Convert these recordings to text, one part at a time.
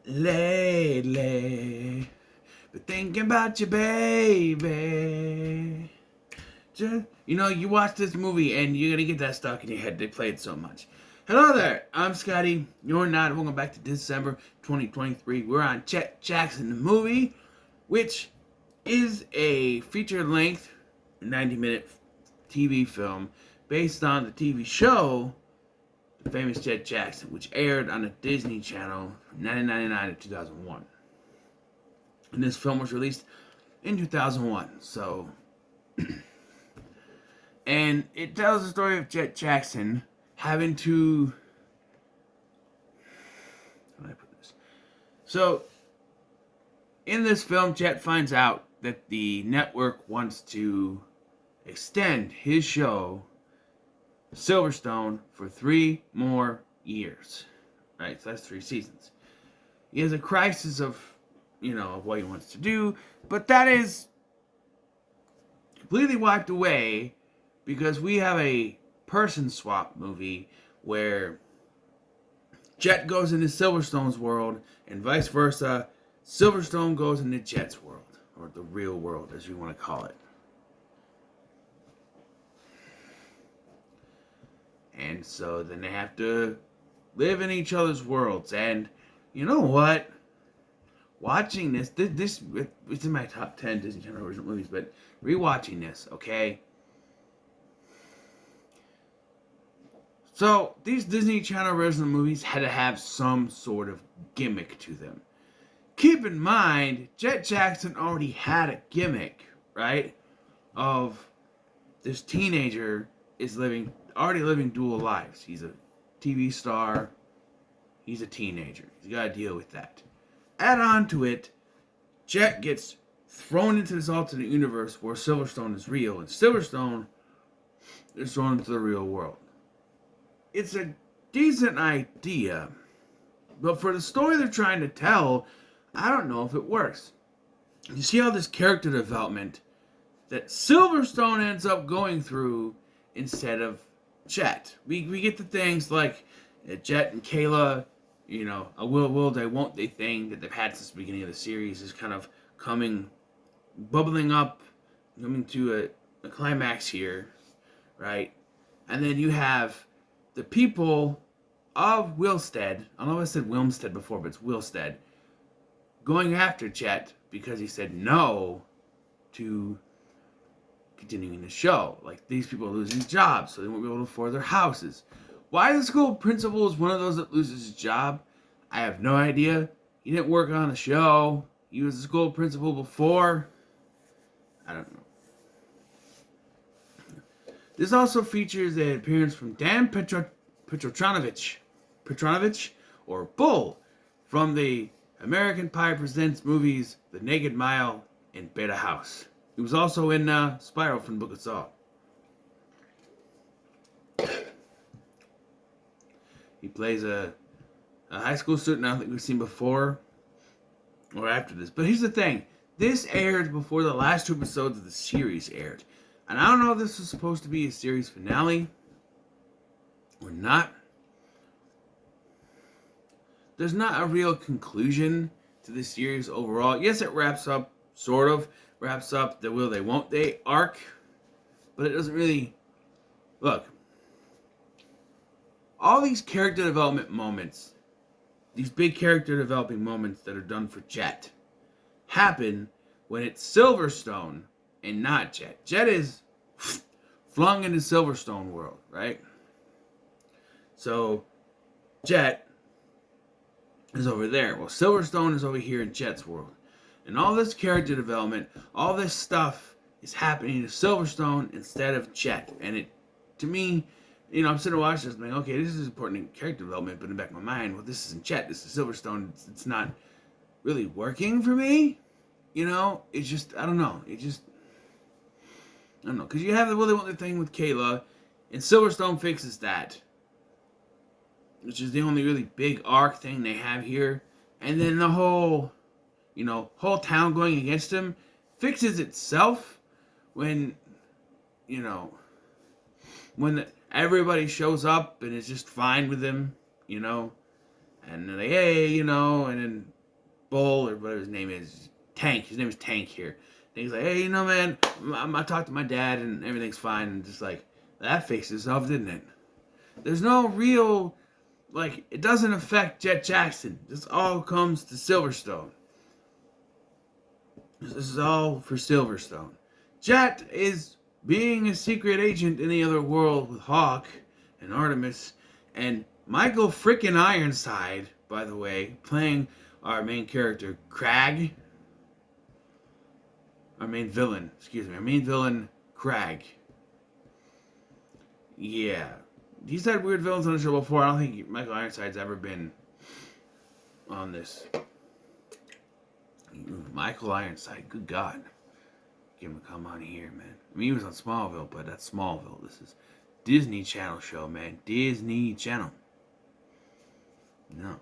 lately. But thinking about you, baby. Just, you watch this movie and you're gonna get that stuck in your head. They play it so much. Hello there, I'm Scotty. You're not. Welcome back to Dis-Cember 2023. We're on Jett Jackson the movie, which is a feature-length 90-minute TV film based on the TV show The Famous Jett Jackson, which aired on the Disney Channel from 1999 to 2001. And this film was released in 2001. So, and it tells the story of Jett Jackson having to. How do I put this? So, in this film, Jett finds out that the network wants to extend his show, Silverstone, for 3 more years. Right? So that's 3 seasons. He has a crisis of what he wants to do, but that is completely wiped away because we have a person swap movie where Jett goes into Silverstone's world and vice versa. Silverstone goes into Jett's world, or the real world, as you want to call it. And so then they have to live in each other's worlds. And you know what? Watching this it's in my top 10 Disney Channel original movies, but rewatching this, okay? So, these Disney Channel original movies had to have some sort of gimmick to them. Keep in mind, Jett Jackson already had a gimmick, right? Of this teenager is already living dual lives. He's a TV star. He's a teenager. He's got to deal with that. Add on to it, Jett gets thrown into this alternate universe where Silverstone is real, and Silverstone is thrown into the real world. It's a decent idea, but for the story they're trying to tell, I don't know if it works. You see all this character development that Silverstone ends up going through instead of Jett. We get the things like Jett and Kayla, a will they, won't they thing that they've had since the beginning of the series is kind of bubbling up, coming to a climax here, right? And then you have the people of Wilstead, I know I said Wilmstead before, but it's Wilstead, going after Jett because he said no to continuing the show. Like, these people are losing jobs, so they won't be able to afford their houses. Why the school principal is one of those that loses his job, I have no idea. He didn't work on the show. He was the school principal before. I don't know. This also features an appearance from Dan Petronovich, or Bull, from the American Pie Presents movies The Naked Mile and Beta House. He was also in Spiral from the Book of Saw. He plays a high school student I don't think we've seen before or after this. But here's the thing. This aired before the last 2 episodes of the series aired. And I don't know if this was supposed to be a series finale or not. There's not a real conclusion to this series overall. Yes, it wraps up the will they, won't they arc. But it doesn't really... Look. All these character development moments, these big character developing moments that are done for Jett, happen when it's Silverstone and not Jett. Jett is flung into Silverstone world, right? So, Jett is over there. Well, Silverstone is over here in Jett's world. And all this character development, all this stuff is happening to Silverstone instead of Jett. And it, to me... I'm sitting watching this and like, okay, this is important character development, but in the back of my mind, well, this isn't Jett, this is Silverstone. It's not really working for me. It's just, I don't know. Because you have the Willy Wonka thing with Kayla, and Silverstone fixes that, which is the only really big arc thing they have here. And then the whole town going against him fixes itself when, when everybody shows up and is just fine with him, and they're like, hey, and then Bull or whatever his name is, Tank. His name is Tank here. And he's like, hey, you know, man, I talked to my dad and everything's fine. And just like, that fixed itself, didn't it? There's no real, like, it doesn't affect Jett Jackson. This all comes to Silverstone. This is all for Silverstone. Jett is being a secret agent in the other world with Hawk and Artemis and Michael frickin' Ironside, by the way, playing our main character, Crag. Our main villain, Crag. Yeah. He's had weird villains on the show before. I don't think Michael Ironside's ever been on this. Michael Ironside, good God. Give him a come on here, man. I mean, he was on Smallville, but that's Smallville. This is Disney Channel show, man. Disney Channel. No.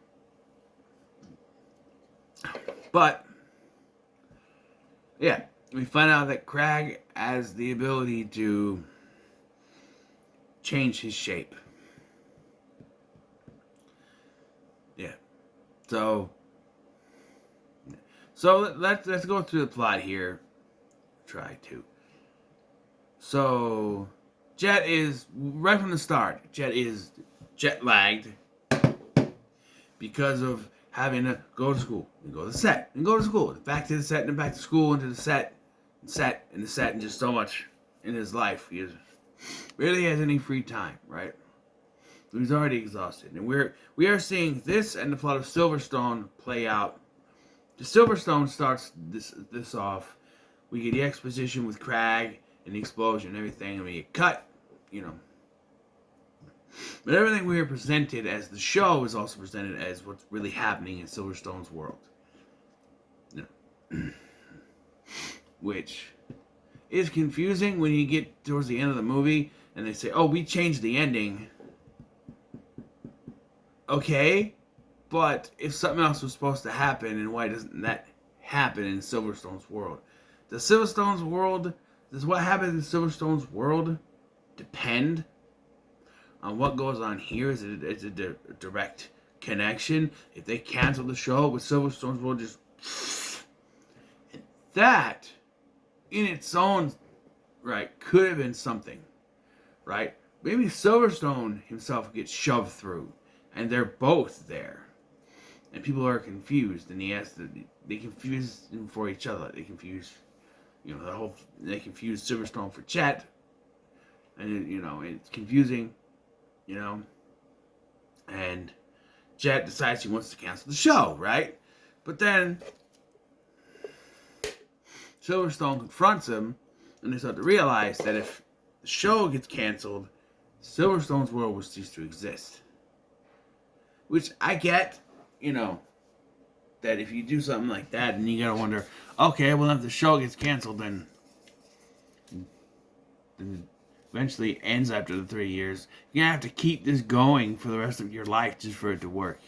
But, yeah. We find out that Crag has the ability to change his shape. Yeah. So let's go through the plot here. Try to. So Jett is right from the start. Jett is jet lagged because of having to go to school and go to the set and go to school, back to the set and back to school and to the set and just so much in his life. He rarely has any free time, right? So he's already exhausted, and we are seeing this and the plot of Silverstone play out. The Silverstone starts this off. We get the exposition with Crag and the explosion and everything, and we get cut, you know. But everything we are presented as the show is also presented as what's really happening in Silverstone's world. Yeah. Which is confusing when you get towards the end of the movie and they say, oh, we changed the ending. Okay, but if something else was supposed to happen, and why doesn't that happen in Silverstone's world? Does what happens in Silverstone's world depend on what goes on here? Is it a direct connection? If they cancel the show, with Silverstone's world just... And that, in its own right, could have been something, right? Maybe Silverstone himself gets shoved through, and they're both there. And people are confused, and they confuse them for each other. They confuse, they confuse Silverstone for Jett, and it's confusing, and Jett decides he wants to cancel the show, right? But then Silverstone confronts him, and they start to realize that if the show gets canceled, Silverstone's world will cease to exist. Which I get, that if you do something like that, and you gotta wonder, okay, well, if the show gets canceled, then eventually ends after the 3 years, you're gonna have to keep this going for the rest of your life just for it to work.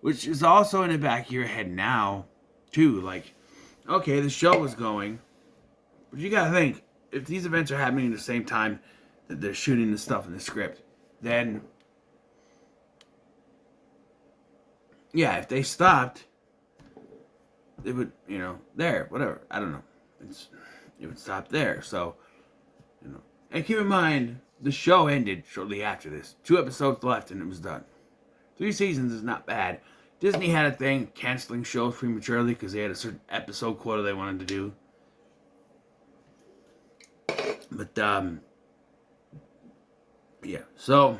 Which is also in the back of your head now, too. Like, okay, the show is going, but you gotta think, if these events are happening at the same time that they're shooting the stuff in the script, then yeah, if they stopped, it would, whatever. I don't know. It would stop there. So, and keep in mind, the show ended shortly after this. 2 episodes left and it was done. 3 seasons is not bad. Disney had a thing canceling shows prematurely because they had a certain episode quota they wanted to do. But, yeah. So,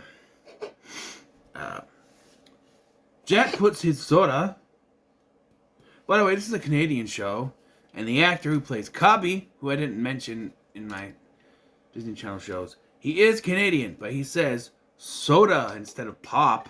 Jett puts his soda. By the way, this is a Canadian show, and the actor who plays Cobby, who I didn't mention in my Disney Channel shows, he is Canadian, but he says soda instead of pop,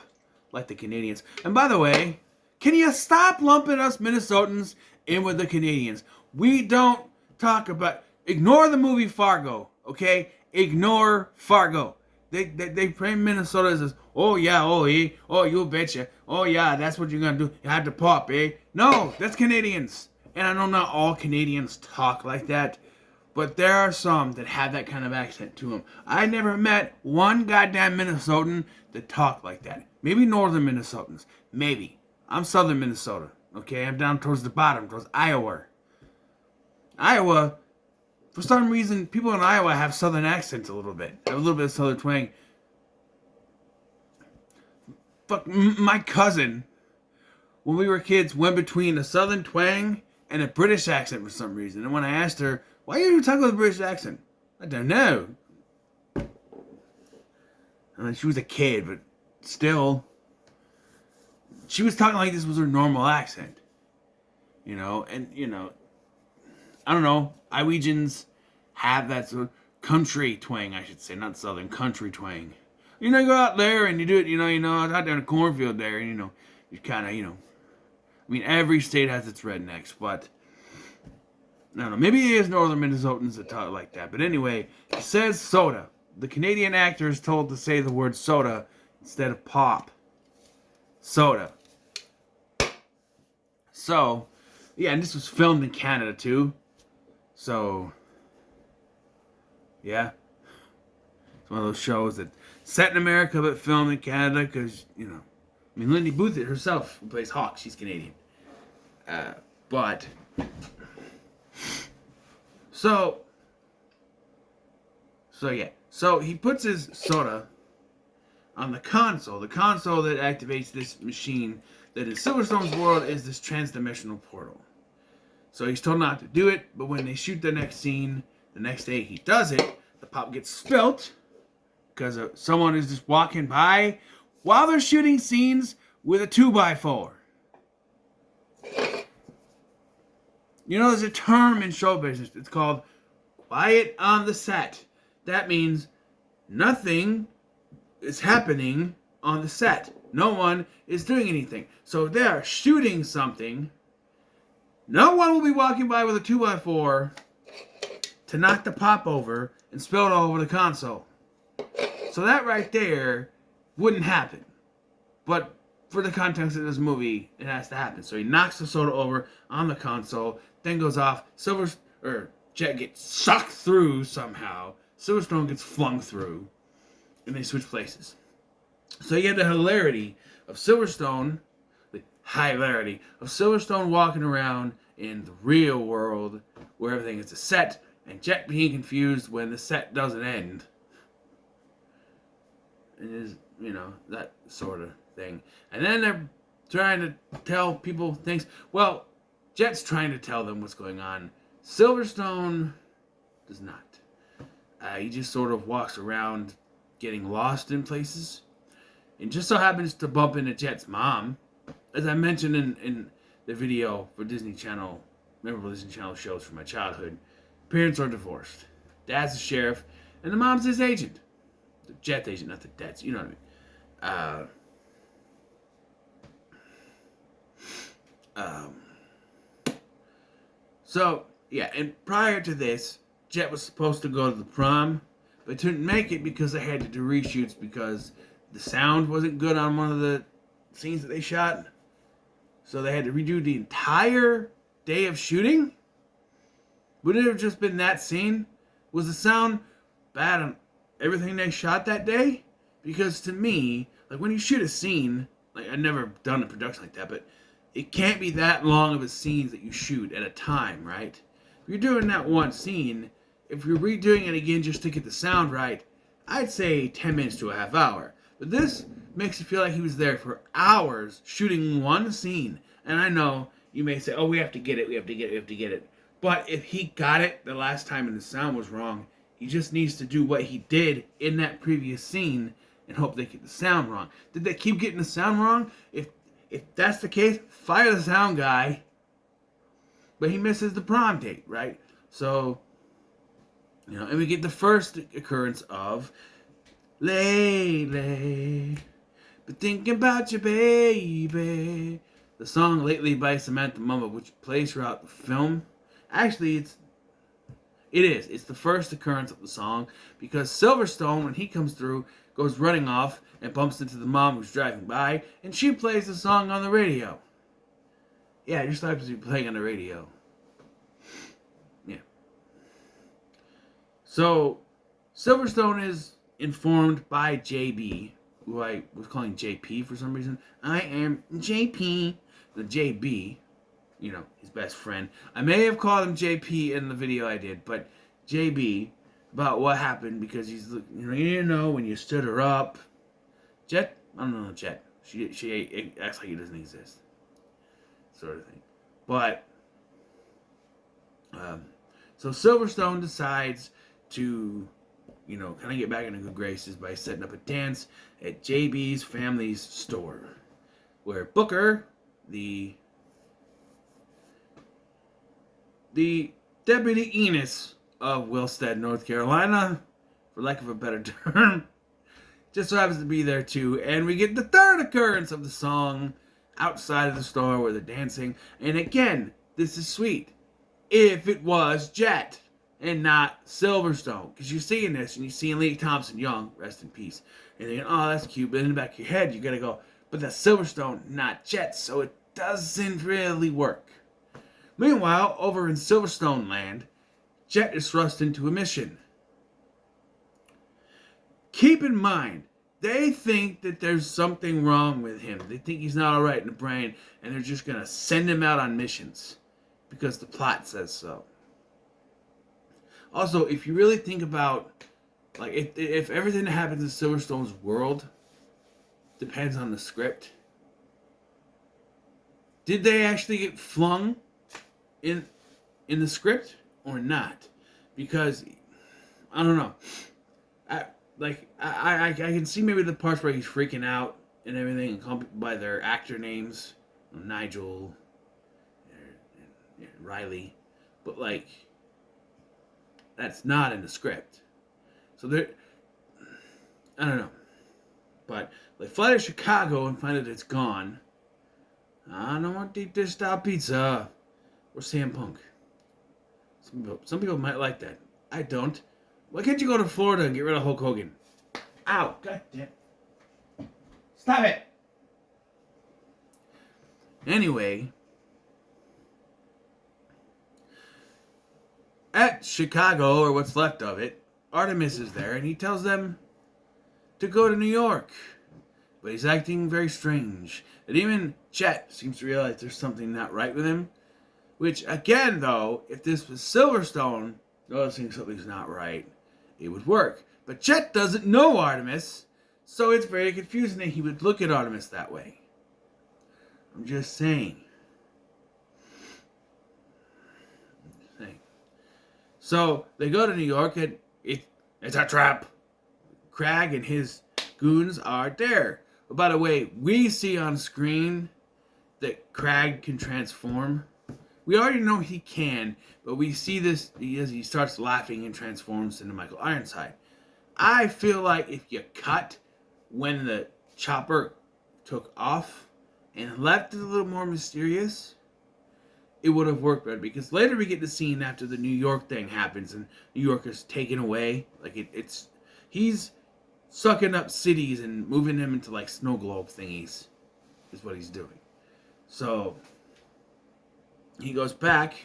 like the Canadians. And by the way, can you stop lumping us Minnesotans in with the Canadians? We don't talk about... Ignore the movie Fargo, okay? Ignore Fargo. They frame Minnesota as, oh yeah, oh eh, oh you betcha, oh yeah, that's what you're gonna do. You have to pop, eh? No, that's Canadians. And I know not all Canadians talk like that, but there are some that have that kind of accent to them. I never met one goddamn Minnesotan that talked like that. Maybe northern Minnesotans, maybe. I'm southern Minnesota, Okay, I'm down towards the bottom, towards Iowa. Iowa, for some reason, people in Iowa have southern accents a little bit. Have a little bit of southern twang. Fuck, my cousin, when we were kids, went between a southern twang and a British accent for some reason. And when I asked her, why are you talking with a British accent? I don't know. I mean, she was a kid, but still, she was talking like this was her normal accent. And, I don't know, Iowans have that sort of country twang, I should say, not southern, country twang. You go out there and you do it, out there in a cornfield there, and, you kind of, I mean, every state has its rednecks, but, I don't know, maybe it is northern Minnesotans that talk like that, but anyway, it says soda. The Canadian actor is told to say the word soda instead of pop. Soda. So, yeah, and this was filmed in Canada too. So, yeah. It's one of those shows that set in America but filmed in Canada because, I mean, Lindy Booth herself, who plays Hawk, she's Canadian. So yeah. So he puts his soda on the console that activates this machine that in Silverstone's world is this transdimensional portal. So he's told not to do it, but when they shoot the next scene, the next day he does it, the pop gets spilt because someone is just walking by while they're shooting scenes with a 2x4. There's a term in show business. It's called quiet on the set. That means nothing is happening on the set. No one is doing anything. So if they are shooting something, no one will be walking by with a 2x4 to knock the pop over and spill it all over the console. So that right there wouldn't happen. But for the context of this movie, it has to happen. So he knocks the soda over on the console, then goes off. Jett gets sucked through somehow. Silverstone gets flung through, and they switch places. So you get the hilarity of Silverstone walking around in the real world where everything is a set, and Jett being confused when the set doesn't end. It is, that sort of thing. And then they're trying to tell people things. Well, Jett's trying to tell them what's going on. Silverstone does not. He just sort of walks around getting lost in places. And just so happens to bump into Jett's mom. As I mentioned in the video for Disney Channel, memorable Disney Channel shows from my childhood, parents are divorced. Dad's a sheriff, and the mom's his agent. The Jett's agent, not the dad's, you know what I mean. So, yeah, and prior to this, Jett was supposed to go to the prom, but couldn't make it because they had to do reshoots because the sound wasn't good on one of the scenes that they shot. So they had to redo the entire day of shooting. Would it have just been that scene? Was the sound bad on everything they shot that day? Because to me, like when you shoot a scene, like I've never done a production like that, but it can't be that long of a scene that you shoot at a time, right? If you're doing that one scene, if you're redoing it again just to get the sound right, I'd say 10 minutes to a half hour. But this makes it feel like he was there for hours shooting one scene. And I know you may say, oh, we have to get it. But if he got it the last time and the sound was wrong, he just needs to do what he did in that previous scene and hope they get the sound wrong. Did they keep getting the sound wrong? If that's the case, fire the sound guy. But he misses the prom date, right? So, and we get the first occurrence of Lately, but thinking about you, baby. The song Lately by Samantha Mumba, which plays throughout the film. Actually, it's the first occurrence of the song because Silverstone, when he comes through, goes running off and bumps into the mom who's driving by, and she plays the song on the radio. Yeah, it just happens to be playing on the radio. Yeah. So, Silverstone is informed by JB, who I was calling JP for some reason. I am JP, the JB, his best friend. I may have called him JP in the video I did, but JB, about what happened because when you stood her up. Jett? I don't know, Jett. She acts like he doesn't exist. Sort of thing. But, so Silverstone decides to, kind of get back into good graces by setting up a dance at JB's family's store. Where Booker, the Deputy Enos of Wilstead, North Carolina, for lack of a better term, just so happens to be there too. And we get the third occurrence of the song outside of the store where they're dancing. And again, this is sweet. If it was Jett and not Silverstone. Because you're seeing this and you're seeing Lee Thompson Young, rest in peace. And you're thinking, oh, that's cute. But in the back of your head, you got to go, but that's Silverstone, not Jett. So it doesn't really work. Meanwhile, over in Silverstone land, Jett is thrust into a mission. Keep in mind, they think that there's something wrong with him. They think he's not alright in the brain, and they're just going to send him out on missions because the plot says so. Also, if you really think about, like, if everything that happens in Silverstone's world depends on the script, did they actually get flung in the script or not? Because I don't know. I can see maybe the parts where he's freaking out and everything, and call people by their actor names, Nigel, and Riley, but like that's not in the script. So I don't know. But they fly to Chicago and find that it's gone. I don't want deep dish style pizza or Sam Punk. Some people might like that. I don't. Why can't you go to Florida and get rid of Hulk Hogan? Ow! God damn. Stop it! Anyway, at Chicago, or what's left of it, Artemis is there, and he tells them to go to New York. But he's acting very strange. And even Jett seems to realize there's something not right with him. Which, again, though, if this was Silverstone noticing something's not right, it would work. But Jett doesn't know Artemis, so it's very confusing that he would look at Artemis that way. I'm just saying. So they go to New York, and it's a trap. Crag and his goons are there. But by the way, we see on screen that Crag can transform. We already know he can, but we see this as he starts laughing and transforms into Michael Ironside. I feel like if you cut when the chopper took off and left it a little more mysterious, it would have worked better. Because later we get the scene after the New York thing happens and New York is taken away. Like he's sucking up cities and moving them into like snow globe thingies is what he's doing. So he goes back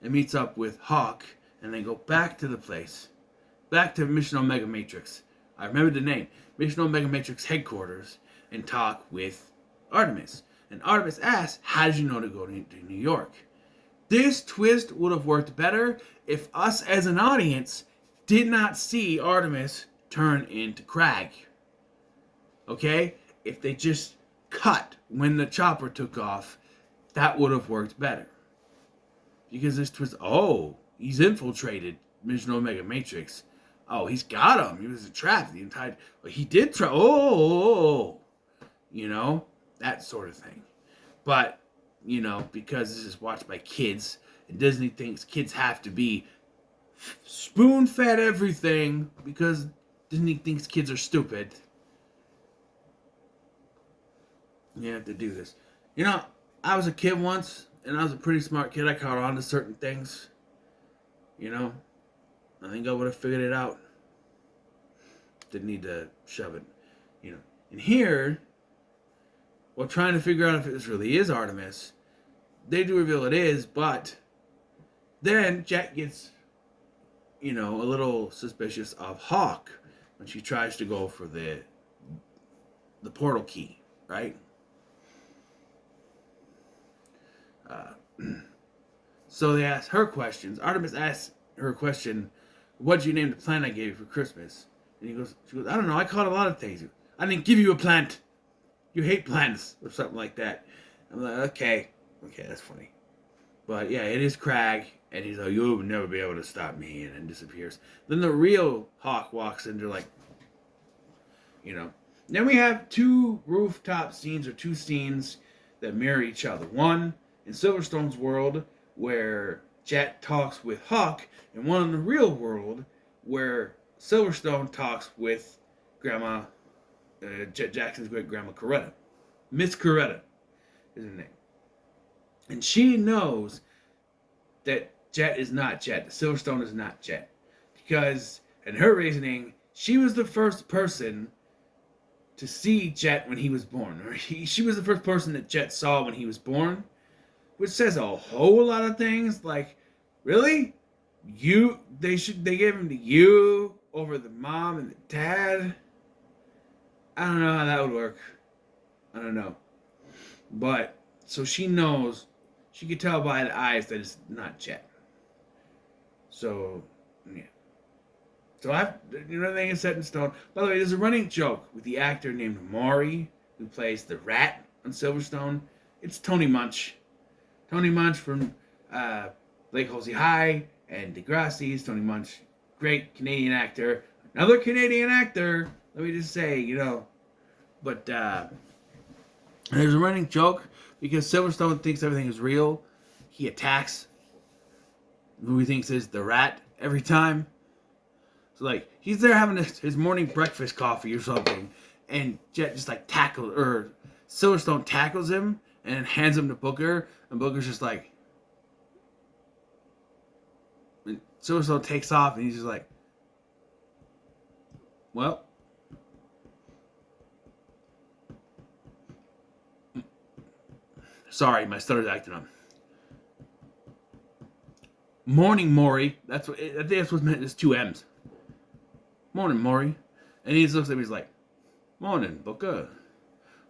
and meets up with Hawk, and they go back to the place. Back to Mission Omega Matrix. I remember the name. Mission Omega Matrix headquarters, and talk with Artemis. And Artemis asks, how did you know to go to New York? This twist would have worked better if us as an audience did not see Artemis turn into Crag. Okay? If they just cut when the chopper took off, that would have worked better. Because this twist, he's infiltrated Mission Omega Matrix. Oh, he's got him. He was a trap the entire... He did try... that sort of thing. But, because this is watched by kids, and Disney thinks kids have to be spoon-fed everything, because Disney thinks kids are stupid. You have to do this. I was a kid once, and I was a pretty smart kid. I caught on to certain things. I think I would have figured it out. Didn't need to shove it. And here, while trying to figure out if this really is Artemis, they do reveal it is, but then Jett gets, a little suspicious of Hawk when she tries to go for the portal key, right? So they ask her questions. Artemis asks her question, "What'd you name the plant I gave you for Christmas?" And she goes, "I don't know. I caught a lot of things. I didn't give you a plant. You hate plants," or something like that. I'm like, okay, that's funny. But yeah, it is Crag, and he's like, "You'll never be able to stop me," and then disappears. Then the real Hawk walks in. They're like, Then we have two rooftop scenes, or two scenes that mirror each other. One in Silverstone's world, where Jett talks with Hawk, and one in the real world, where Silverstone talks with Grandma, Jett Jackson's great grandma Coretta. Miss Coretta is her name. And she knows that Jett is not Jett. Silverstone is not Jett. Because, in her reasoning, she was the first person to see Jett when he was born. Or she was the first person that Jett saw when he was born. Which says a whole lot of things. Like, really? They gave him to you over the mom and the dad? I don't know how that would work. I don't know. But, so she knows, she could tell by the eyes that it's not Jett. So, yeah. So everything is set in stone. By the way, there's a running joke with the actor named Maury, who plays the rat on Silverstone. It's Tony Munch. Tony Munch from Lake Halsey High and Degrassi's. Tony Munch, great Canadian actor. Another Canadian actor, let me just say, But there's a running joke because Silverstone thinks everything is real. He attacks who he thinks is the rat every time. So, like, he's there having his morning breakfast coffee or something, and Jett just, Silverstone tackles him and hands him to Booker, and Booker's just like, and Silverstone takes off, and he's just like, well, sorry, my stutter's acting up. Morning, Maury. I think that's what's meant. It's two M's. Morning, Maury. And he just looks at me, he's like, morning, Booker.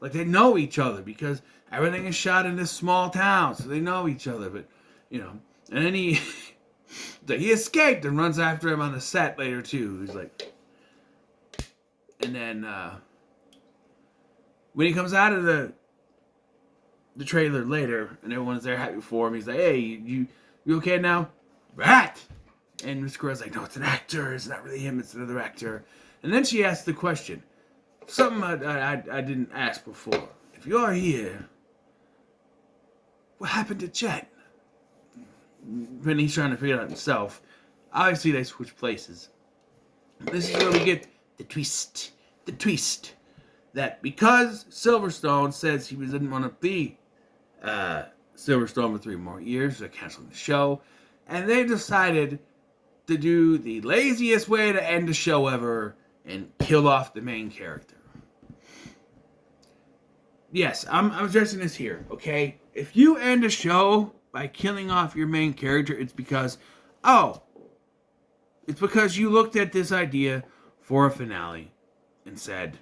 Like, they know each other because everything is shot in this small town, so they know each other. But, and then he escaped and runs after him on the set later, too. He's like, and then when he comes out of the trailer later, and everyone's there happy for him, he's like, hey, you okay now? Rat! And Miss Coretta's like, no, it's an actor. It's not really him. It's another actor. And then she asks the question. Something I didn't ask before. If you're here, what happened to Jett? When he's trying to figure it out himself. Obviously, they switch places. This is where we get the twist. The twist. That because Silverstone says he didn't want to be Silverstone for 3 more years, they're canceling the show. And they decided to do the laziest way to end a show ever and kill off the main character. Yes, I'm addressing this here, okay? If you end a show by killing off your main character, it's because you looked at this idea for a finale and said,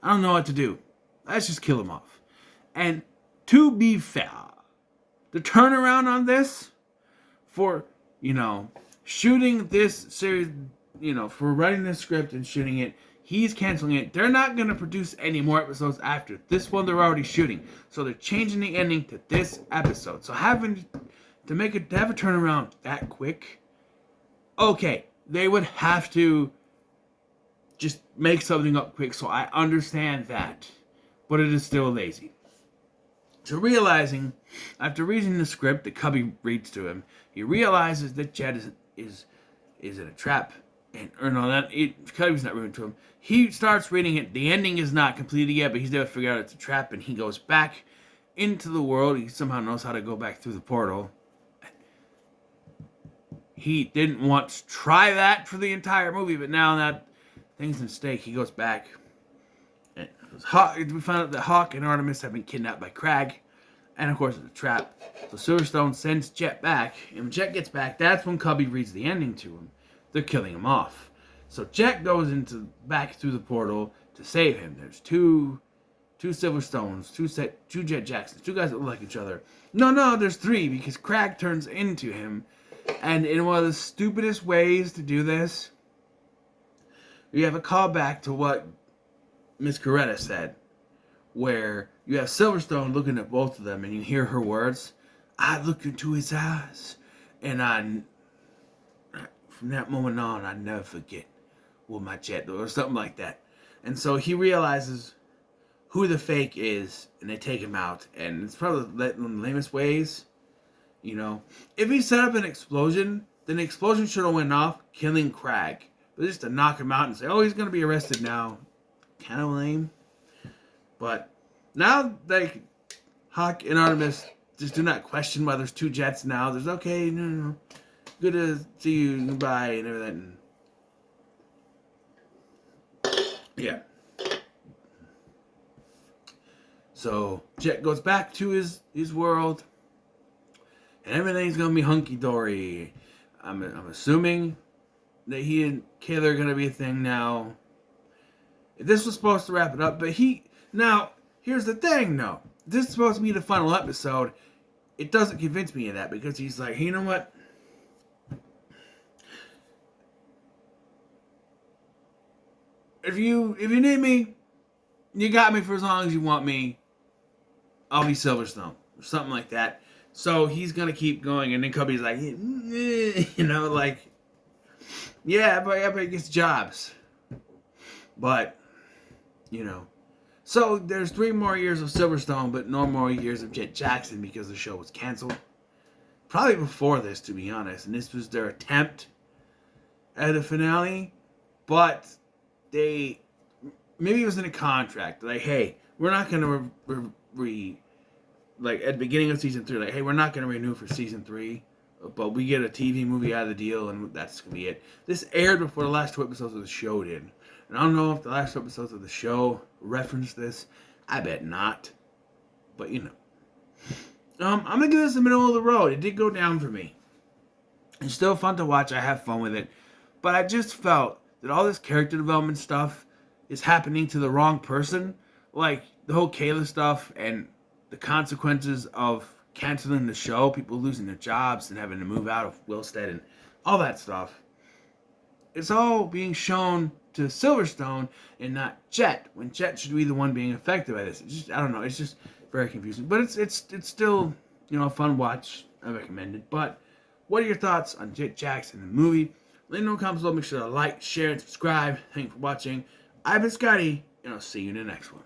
I don't know what to do. Let's just kill him off. And to be fair, the turnaround on this for, shooting this series, for writing this script and shooting it, he's canceling it. They're not going to produce any more episodes after this one. They're already shooting, so they're changing the ending to this episode. So having to have a turnaround that quick, okay, they would have to just make something up quick. So I understand that, but it is still lazy. So realizing, after reading the script that Cubby reads to him, he realizes that Jett is in a trap. Cubby's not reading to him. He starts reading it. The ending is not completed yet, but he's able to figure out it's a trap, and he goes back into the world. He somehow knows how to go back through the portal. He didn't want to try that for the entire movie, but now that thing's in stake, he goes back. And we find out that Hawk and Artemis have been kidnapped by Crag. And of course, it's a trap. So Silverstone sends Jett back. And when Jett gets back, that's when Cubby reads the ending to him. They're killing him off. So Jett goes back through the portal to save him. There's two two Silverstones, two Jett Jacksons, two guys that look like each other. No, there's three because Crag turns into him. And in one of the stupidest ways to do this, you have a callback to what Miss Coretta said, where you have Silverstone looking at both of them and you hear her words. I looked into his eyes, and from that moment on, I never forget what my Jett, or something like that. And so he realizes who the fake is, and they take him out. And it's probably one of the lamest ways, If he set up an explosion, then the explosion should have went off, killing Crag. But just to knock him out and say, oh, he's going to be arrested now. Kind of lame. But now, Hawk and Artemis just do not question why there's two Jetts now. There's, okay, no. Good to see you, goodbye, and everything. Yeah. So Jett goes back to his world, and everything's gonna be hunky dory. I'm assuming that he and Kayla are gonna be a thing now. This was supposed to wrap it up, but now here's the thing, though. This is supposed to be the final episode. It doesn't convince me of that because he's like, hey, you know what? If you need me, you got me for as long as you want me. I'll be Silverstone or something like that. So he's gonna keep going, and then Cubby's like, yeah, but everybody gets jobs. But so there's 3 more years of Silverstone, but no more years of Jett Jackson because the show was canceled. Probably before this, to be honest, and this was their attempt at a finale, but maybe it was in a contract, like, hey, we're not going to at the beginning of season 3, like, hey, we're not going to renew for season 3, but we get a TV movie out of the deal, and that's going to be it. This aired before the last 2 episodes of the show did, and I don't know if the last 2 episodes of the show referenced this. I bet not, but I'm going to give this the middle of the road. It did go down for me. It's still fun to watch. I have fun with it, but I just felt that all this character development stuff is happening to the wrong person. Like the whole Kayla stuff and the consequences of canceling the show, people losing their jobs and having to move out of Willstead and all that stuff. It's all being shown to Silverstone and not Jett, when Jett should be the one being affected by this. I don't know. It's just very confusing. But it's still, a fun watch. I recommend it. But what are your thoughts on Jett Jackson, the movie? Let me know in the comments below. Make sure to like, share, and subscribe. Thanks for watching. I've been Scotty, and I'll see you in the next one.